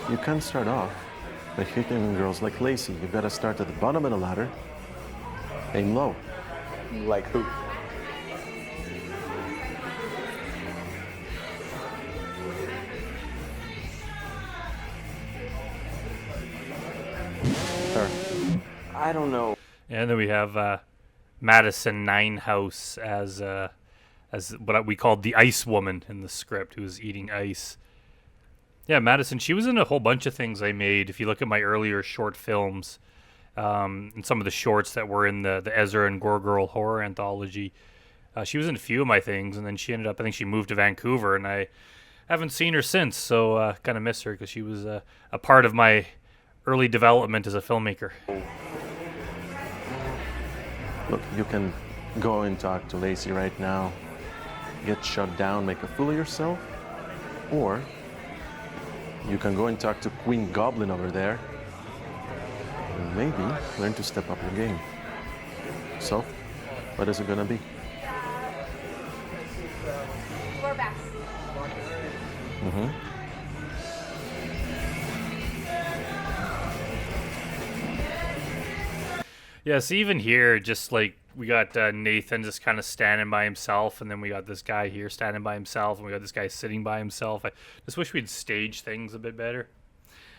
You can't start off by hitting girls like Lacey. You've got to start at the bottom of the ladder, aim low. Like who? Her. I don't know. And then we have Madison Ninehouse as what we called the Ice Woman in the script, who was eating ice. Yeah, Madison, she was in a whole bunch of things I made. If you look at my earlier short films, and some of the shorts that were in the Ezra and Gore Girl horror anthology, she was in a few of my things, and then she ended up, I think she moved to Vancouver, and I haven't seen her since, so kind of miss her because she was a part of my early development as a filmmaker. Look, you can go and talk to Lacey right now, get shut down, make a fool of yourself, or you can go and talk to Queen Goblin over there and maybe learn to step up your game. So, what is it gonna be? We're back. Mm-hmm. Yeah, so even here, just like we got Nathan just kind of standing by himself, and then we got this guy here standing by himself, and we got this guy sitting by himself. I just wish we'd stage things a bit better.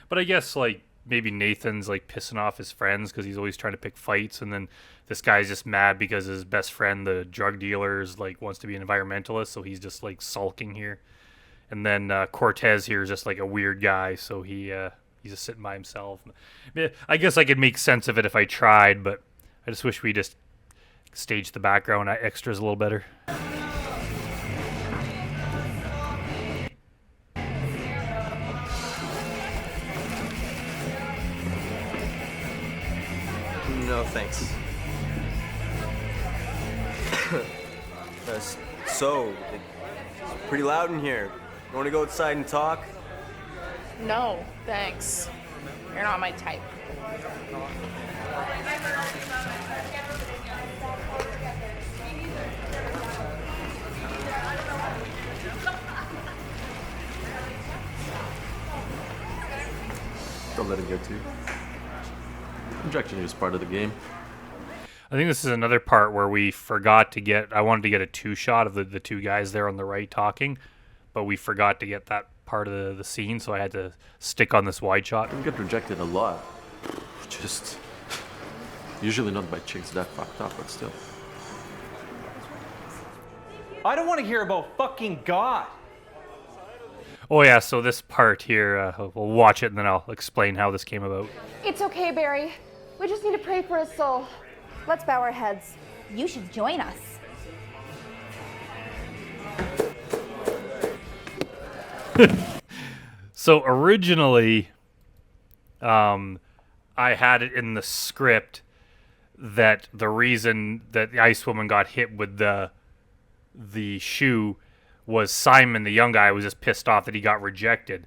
But I guess like maybe Nathan's like pissing off his friends because he's always trying to pick fights, and then this guy's just mad because his best friend, the drug dealer, is like wants to be an environmentalist, so he's just like sulking here. And then Cortez here is just like a weird guy, so he's just sitting by himself. I guess I could make sense of it if I tried, but I just wish we just staged the background extras a little better. No, thanks. So, it's pretty loud in here. You want to go outside and talk? No, thanks. You're not my type. Don't let it get to you. Injection is part of the game. I think this is another part where we forgot to get, I wanted to get a two-shot of the two guys there on the right talking, but we forgot to get that part of the scene, so I had to stick on this wide shot. I get rejected a lot. Just usually not by chicks that fucked up, but still. I don't want to hear about fucking God. Oh yeah, so this part here, we'll watch it and then I'll explain how this came about. It's okay, Barry. We just need to pray for his soul. Let's bow our heads. You should join us. So originally, I had it in the script that the reason that the ice woman got hit with the shoe was Simon, the young guy, was just pissed off that he got rejected.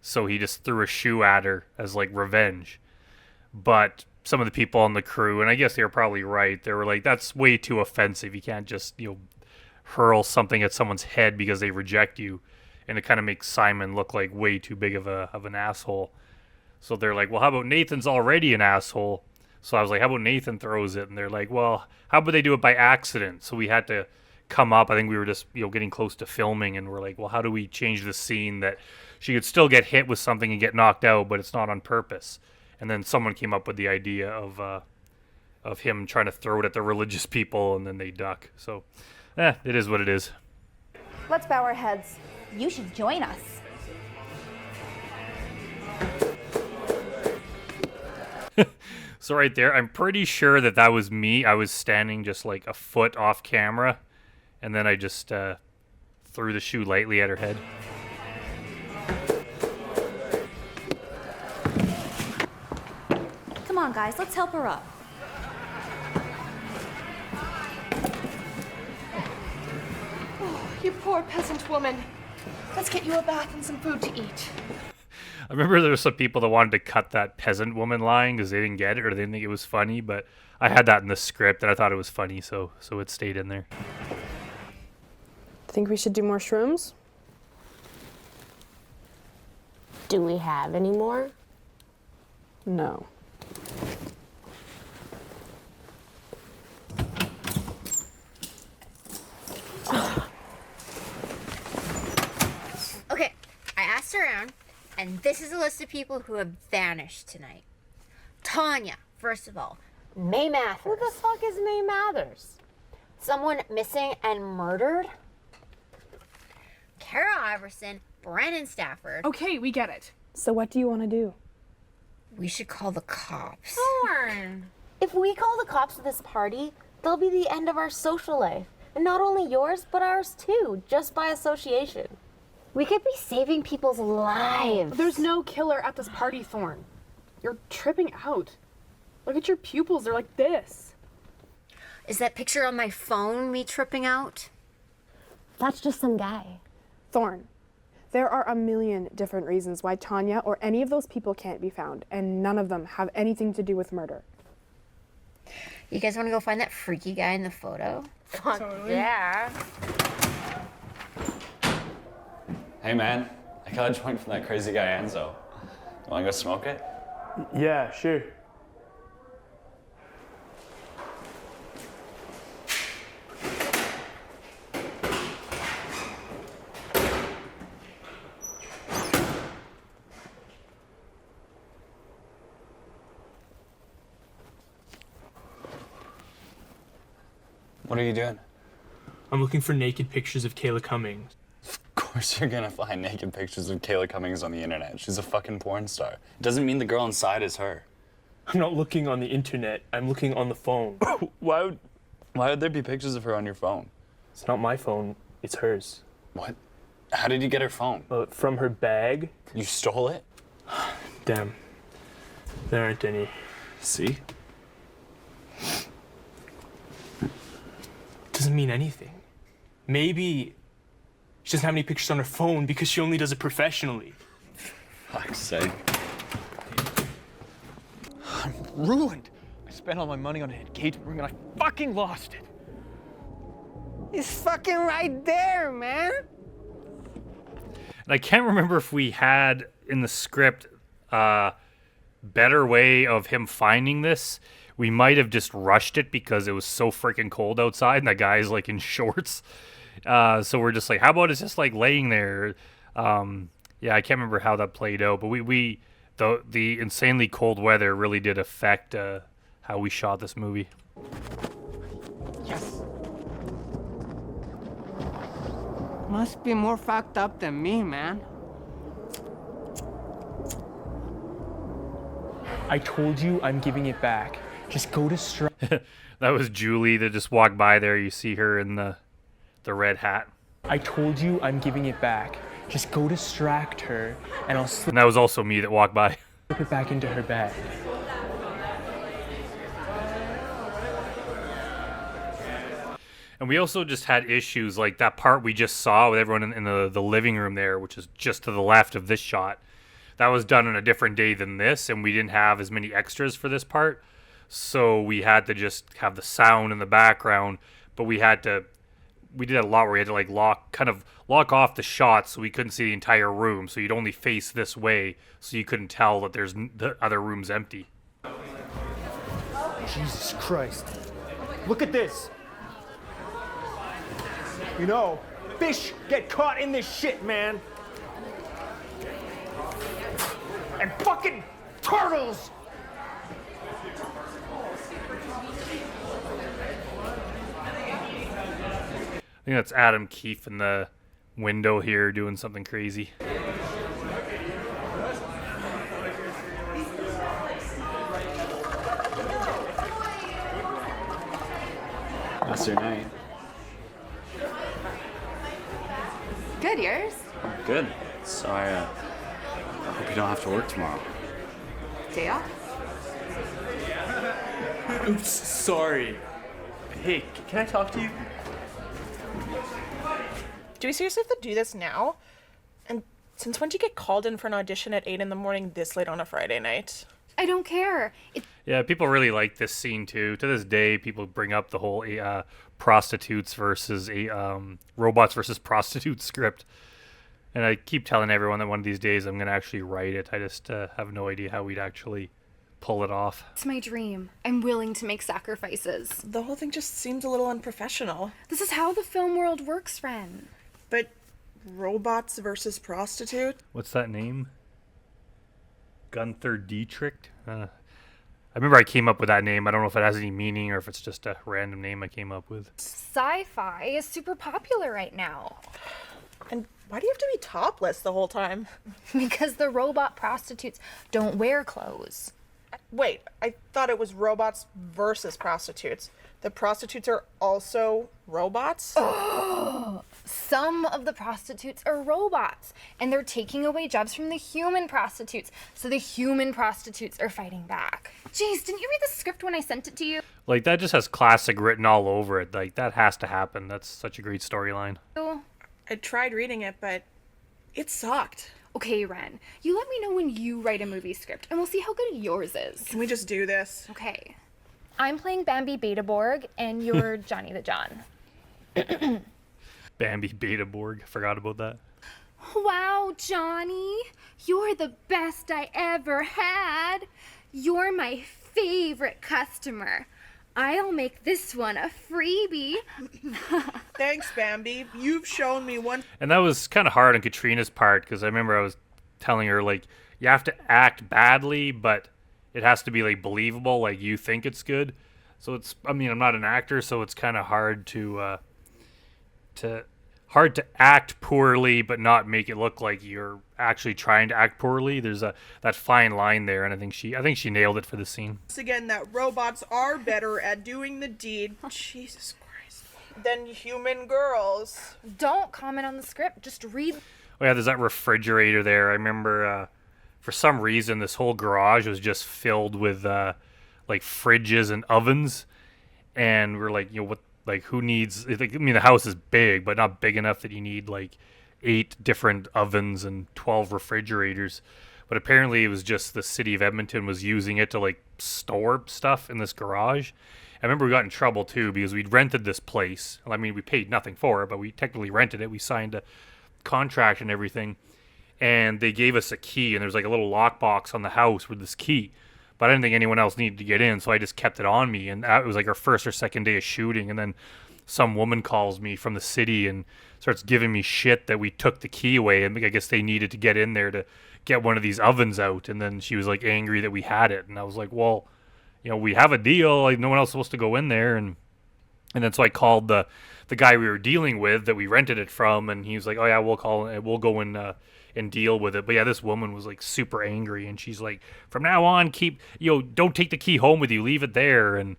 So he just threw a shoe at her as like revenge. But some of the people on the crew, and I guess they were probably right, they were like, that's way too offensive. You can't just, hurl something at someone's head because they reject you. And it kind of makes Simon look like way too big of an asshole. So they're like, well, how about Nathan's already an asshole? So I was like, how about Nathan throws it? And they're like, well, how about they do it by accident? So we had to come up. I think we were just, getting close to filming, and we're like, well, how do we change the scene that she could still get hit with something and get knocked out, but it's not on purpose? And then someone came up with the idea of him trying to throw it at the religious people, and then they duck. So, it is what it is. Let's bow our heads. You should join us. So right there, I'm pretty sure that was me. I was standing just like a foot off camera, and then I just threw the shoe lightly at her head. Come on, guys, let's help her up. Oh, you poor peasant woman. Let's get you a bath and some food to eat. I remember there were some people that wanted to cut that peasant woman line because they didn't get it or they didn't think it was funny, but I had that in the script and I thought it was funny, so it stayed in there. Think we should do more shrooms? Do we have any more? No. Okay, I asked around, and this is a list of people who have vanished tonight. Tanya, first of all. May Mathers. Who the fuck is May Mathers? Someone missing and murdered. Kara Iverson, Brandon Stafford. Okay, we get it. So what do you want to do? We should call the cops. Thorn! If we call the cops to this party, they'll be the end of our social life. And not only yours, but ours too, just by association. We could be saving people's lives. There's no killer at this party, Thorn. You're tripping out. Look at your pupils, they're like this. Is that picture on my phone me tripping out? That's just some guy. Thorn, there are a million different reasons why Tanya or any of those people can't be found, and none of them have anything to do with murder. You guys want to go find that freaky guy in the photo? Fuck yeah. Hey man, I got a joint from that crazy guy Enzo. You wanna go smoke it? Yeah, sure. What are you doing? I'm looking for naked pictures of Kayla Cummings. Of course you're gonna find naked pictures of Kayla Cummings on the internet. She's a fucking porn star. It doesn't mean the girl inside is her. I'm not looking on the internet. I'm looking on the phone. Why would there be pictures of her on your phone? It's not my phone. It's hers. What? How did you get her phone? From her bag. You stole it? Damn. There aren't any. See? Doesn't mean anything. Maybe she doesn't have any pictures on her phone because she only does it professionally. Fuck's sake. I'm ruined. I spent all my money on an engagement ring and I fucking lost it. It's fucking right there, man. And I can't remember if we had in the script a better way of him finding this. We might have just rushed it because it was so freaking cold outside and that guy's like in shorts. So we're just like, how about it's just like laying there? Yeah, I can't remember how that played out, but the insanely cold weather really did affect how we shot this movie. Yes. Must be more fucked up than me, man. I told you I'm giving it back. Just go to That was Julie that just walked by there. You see her in the red hat. I told you I'm giving it back. Just go distract her, and I'll slip And that was also me that walked by. it back into her bag. And we also just had issues like that part we just saw with everyone in the living room there, which is just to the left of this shot. That was done on a different day than this, and we didn't have as many extras for this part. So we had to just have the sound in the background, but we did a lot where we had to like lock off the shots so we couldn't see the entire room. So you'd only face this way, so you couldn't tell that the other room's empty. Jesus Christ. Look at this. You know, fish get caught in this shit, man. And fucking turtles! I think that's Adam Keefe in the window here doing something crazy. How's your night? Good, yours? Good. So I hope you don't have to work tomorrow. Day off? Oops, sorry. Hey, can I talk to you? Do we seriously have to do this now? And since when do you get called in for an audition at 8 in the morning this late on a Friday night? I don't care. Yeah, people really like this scene too. To this day, people bring up the whole prostitutes versus robots versus prostitutes script. And I keep telling everyone that one of these days I'm going to actually write it. I just have no idea how we'd actually pull it off. It's my dream. I'm willing to make sacrifices. The whole thing just seems a little unprofessional. This is how the film world works, Ren. But robots versus prostitute? What's that name? Gunther Dietrich? I remember I came up with that name. I don't know if it has any meaning or if it's just a random name I came up with. Sci-fi is super popular right now. And why do you have to be topless the whole time? Because the robot prostitutes don't wear clothes. Wait, I thought it was robots versus prostitutes. The prostitutes are also robots? Some of the prostitutes are robots, and they're taking away jobs from the human prostitutes. So the human prostitutes are fighting back. Jeez, didn't you read the script when I sent it to you? Like, that just has classic written all over it. Like, that has to happen. That's such a great storyline. I tried reading it, but it sucked. Okay, Ren, you let me know when you write a movie script, and we'll see how good yours is. Can we just do this? Okay. I'm playing Bambi Betaborg, and you're Johnny the John. Bambi Betaborg. Forgot about that. Wow, Johnny, you're the best I ever had. You're my favorite customer. I'll make this one a freebie. Thanks, Bambi. You've shown me one. And that was kind of hard on Katrina's part, because I remember I was telling her, like, you have to act badly, but it has to be, like, believable, like you think it's good. So it's, I mean, I'm not an actor, so it's kind of hard to act poorly, but not make it look like you're actually trying to act poorly. There's that fine line there, and I think she nailed it for the scene. Once again, that robots are better at doing the deed. Jesus Christ. Than human girls. Don't comment on the script. Just read. Oh yeah, there's that refrigerator there. I remember for some reason this whole garage was just filled with like fridges and ovens, and we're like, you know, what? Like, who needs... I mean, the house is big, but not big enough that you need, like, 8 different ovens and 12 refrigerators. But apparently it was just the city of Edmonton was using it to, like, store stuff in this garage. I remember we got in trouble, too, because we'd rented this place. I mean, we paid nothing for it, but we technically rented it. We signed a contract and everything. And they gave us a key, and there's, like, a little lockbox on the house with this key. But I didn't think anyone else needed to get in, so I just kept it on me. And that was like our first or second day of shooting. And then some woman calls me from the city and starts giving me shit that we took the key away. And I guess they needed to get in there to get one of these ovens out. And then she was like angry that we had it. And I was like, well, you know, we have a deal. Like, no one else is supposed to go in there. And then so I called the guy we were dealing with that we rented it from. And he was like, oh yeah, we'll go in and deal with it. But yeah, this woman was like super angry, and she's like, from now on, don't take the key home with you, leave it there. And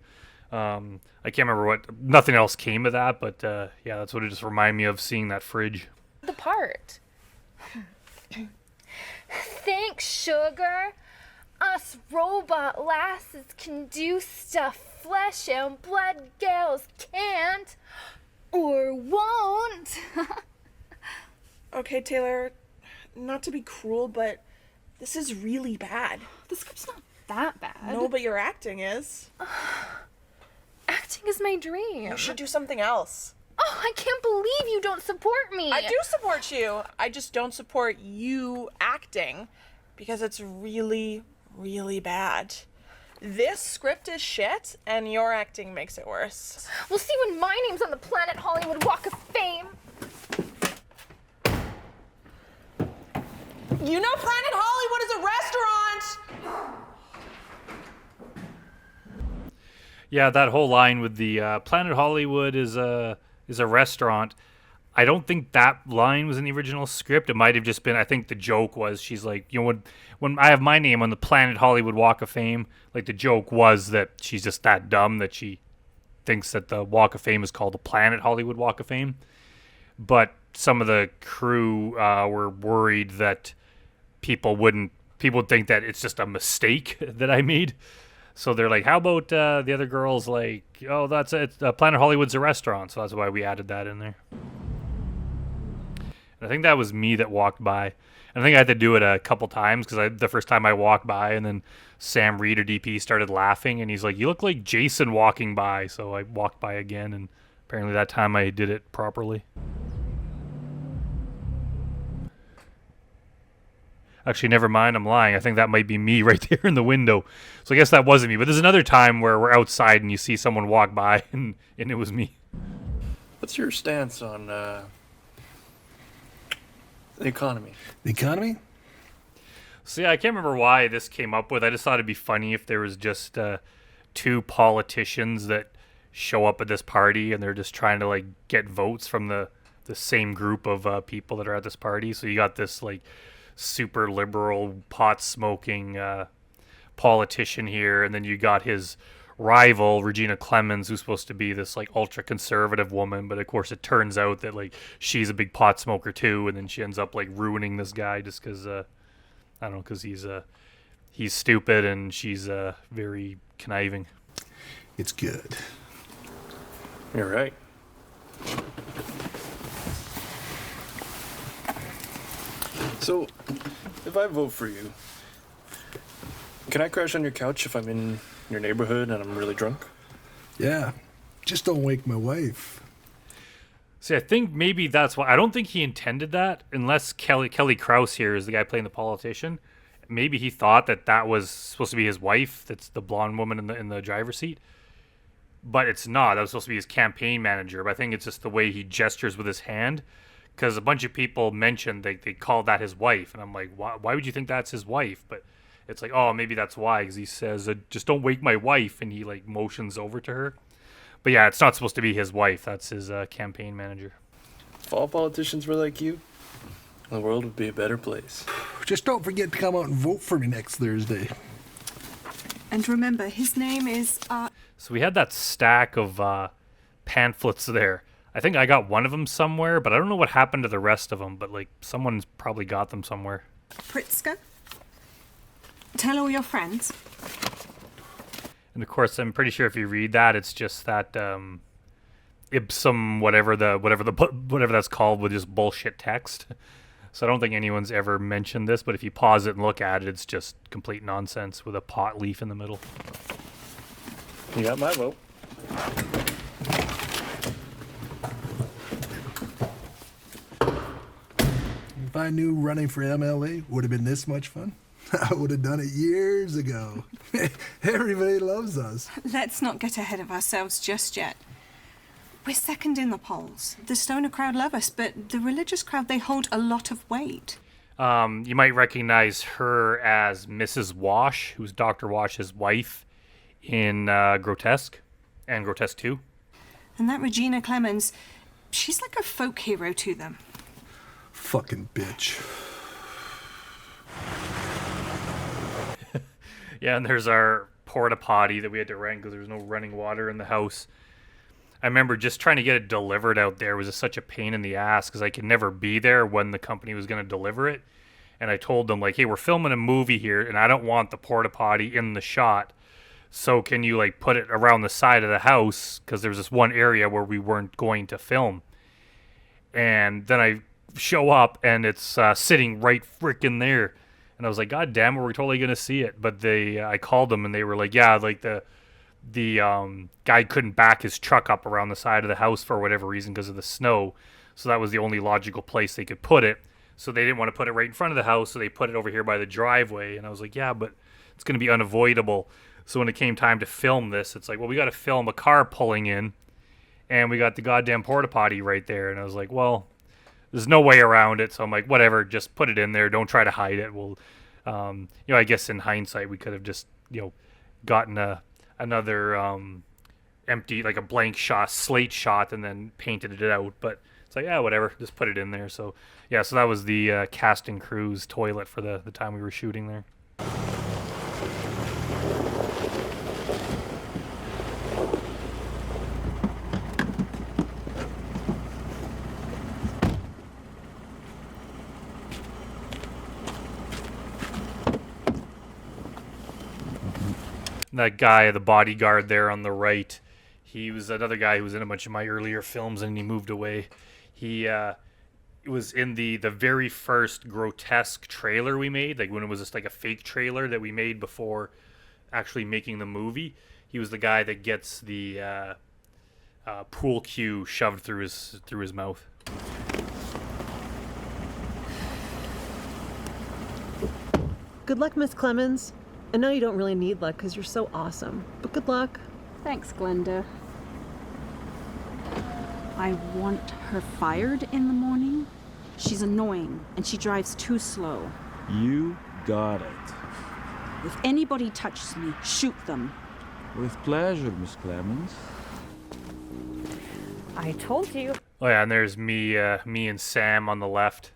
I can't remember nothing else came of that, but yeah, that's what it just reminded me of, seeing that fridge. The part. Thanks, sugar. Us robot lasses can do stuff flesh and blood gals can't or won't. Okay, Taylor, not to be cruel, but this is really bad. The script's not that bad. No, but your acting is. Acting is my dream. You should do something else. Oh, I can't believe you don't support me. I do support you. I just don't support you acting because it's really, really bad. This script is shit, and your acting makes it worse. We'll see when my name's on the Planet Hollywood Walk of Fame. You know Planet Hollywood is a restaurant! Yeah, that whole line with the Planet Hollywood is a restaurant. I don't think that line was in the original script. It might have just been, I think the joke was, she's like, you know, when I have my name on the Planet Hollywood Walk of Fame, like the joke was that she's just that dumb that she thinks that the Walk of Fame is called the Planet Hollywood Walk of Fame. But some of the crew were worried that people would think that it's just a mistake that I made. So they're like, how about the other girls, like, oh, that's it. Planet Hollywood's a restaurant. So that's why we added that in there. And I think that was me that walked by. And I think I had to do it a couple times because the first time I walked by, and then Sam Reed, or DP, started laughing. And he's like, you look like Jason walking by. So I walked by again. And apparently that time I did it properly. Actually, never mind. I'm lying. I think that might be me right there in the window. So I guess that wasn't me. But there's another time where we're outside and you see someone walk by and it was me. What's your stance on the economy? The economy? See, I can't remember why this came up with. I just thought it'd be funny if there was just two politicians that show up at this party and they're just trying to like get votes from the same group of people that are at this party. So you got this like super liberal pot smoking politician here, and then you got his rival Regina Clemens, who's supposed to be this like ultra conservative woman, but of course it turns out that like she's a big pot smoker too, and then she ends up like ruining this guy just because I don't know, because he's stupid and she's very conniving. It's good. You're right. So, if I vote for you, can I crash on your couch if I'm in your neighborhood and I'm really drunk? Yeah, just don't wake my wife. See, I think maybe that's why. I don't think he intended that, unless Kelly Krause here is the guy playing the politician. Maybe he thought that was supposed to be his wife. That's the blonde woman in the driver's seat. But it's not. That was supposed to be his campaign manager. But I think it's just the way he gestures with his hand. Because a bunch of people mentioned they called that his wife. And I'm like, why would you think that's his wife? But it's like, oh, maybe that's why. Because he says, just don't wake my wife. And he like motions over to her. But yeah, it's not supposed to be his wife. That's his campaign manager. If all politicians were like you, the world would be a better place. Just don't forget to come out and vote for me next Thursday. And remember, his name is... So we had that stack of pamphlets there. I think I got one of them somewhere, but I don't know what happened to the rest of them. But like, someone's probably got them somewhere. Pritzker. Tell all your friends. And of course, I'm pretty sure if you read that, it's just that Ipsum whatever that's called with just bullshit text. So I don't think anyone's ever mentioned this, but if you pause it and look at it, it's just complete nonsense with a pot leaf in the middle. You got my vote. If I knew running for MLA would have been this much fun, I would have done it years ago. Everybody loves us. Let's not get ahead of ourselves just yet. We're second in the polls. The stoner crowd love us, but the religious crowd, they hold a lot of weight. You might recognize her as Mrs. Wash, who's Dr. Wash's wife in Grotesque and Grotesque 2. And that Regina Clemens, she's like a folk hero to them. Fucking bitch. Yeah, and there's our porta potty that we had to rent because there was no running water in the house. I remember just trying to get it delivered out there was just such a pain in the ass because I could never be there when the company was going to deliver it. And I told them, like, hey, we're filming a movie here, and I don't want the porta potty in the shot. So can you, like, put it around the side of the house? Because there was this one area where we weren't going to film. And then I show up, and it's sitting right frickin' there. And I was like, God damn it, we're totally going to see it. But I called them, and they were like, yeah, like, the guy couldn't back his truck up around the side of the house for whatever reason because of the snow. So that was the only logical place they could put it. So they didn't want to put it right in front of the house, so they put it over here by the driveway. And I was like, yeah, but it's going to be unavoidable. So when it came time to film this, it's like, well, we got to film a car pulling in, and we got the goddamn porta potty right there. And I was like, well, there's no way around it. So I'm like, whatever, just put it in there. Don't try to hide it. Well, I guess in hindsight, we could have just, gotten another empty, like a blank shot, slate shot, and then painted it out. But it's like, yeah, whatever, just put it in there. So yeah, so that was the cast and crew's toilet for the time we were shooting there. That guy, the bodyguard there on the right, he was another guy who was in a bunch of my earlier films, and he moved away. He was in the very first Grotesque trailer we made, like when it was just like a fake trailer that we made before actually making the movie. He was the guy that gets the pool cue shoved through his mouth. Good luck, Miss Clemens. I know you don't really need luck because you're so awesome, but good luck. Thanks, Glenda. I want her fired in the morning. She's annoying, and she drives too slow. You got it. If anybody touches me, shoot them. With pleasure, Miss Clemens. I told you. Oh yeah, and there's me and Sam on the left.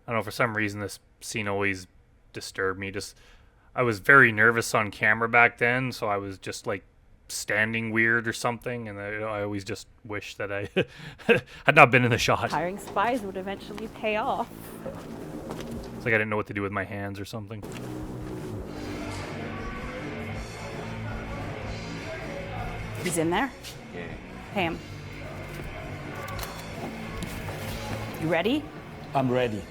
I don't know, for some reason this scene always disturbed me. I was very nervous on camera back then, so I was just like standing weird or something, and I always just wish that I had not been in the shot. Hiring spies would eventually pay off. It's like I didn't know what to do with my hands or something. He's in there? Yeah. Pay him. You ready? I'm ready.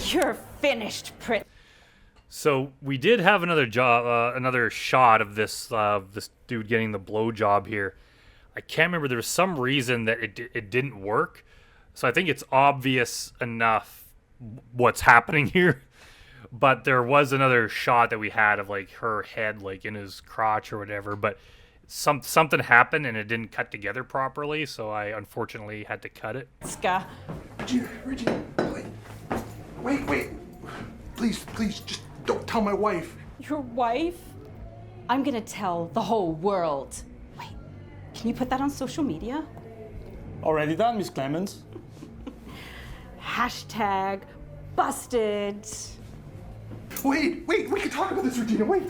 You're finished, Prit. So we did have another shot of this dude getting the blowjob here. I can't remember. There was some reason that it didn't work. So I think it's obvious enough what's happening here. But there was another shot that we had of like her head like in his crotch or whatever. But something happened and it didn't cut together properly. So I unfortunately had to cut it. Ska. Regina, wait. Please, just don't tell my wife. Your wife? I'm gonna tell the whole world. Wait, can you put that on social media? Already done, Miss Clemens. Hashtag busted. Wait, we can talk about this, Regina, wait.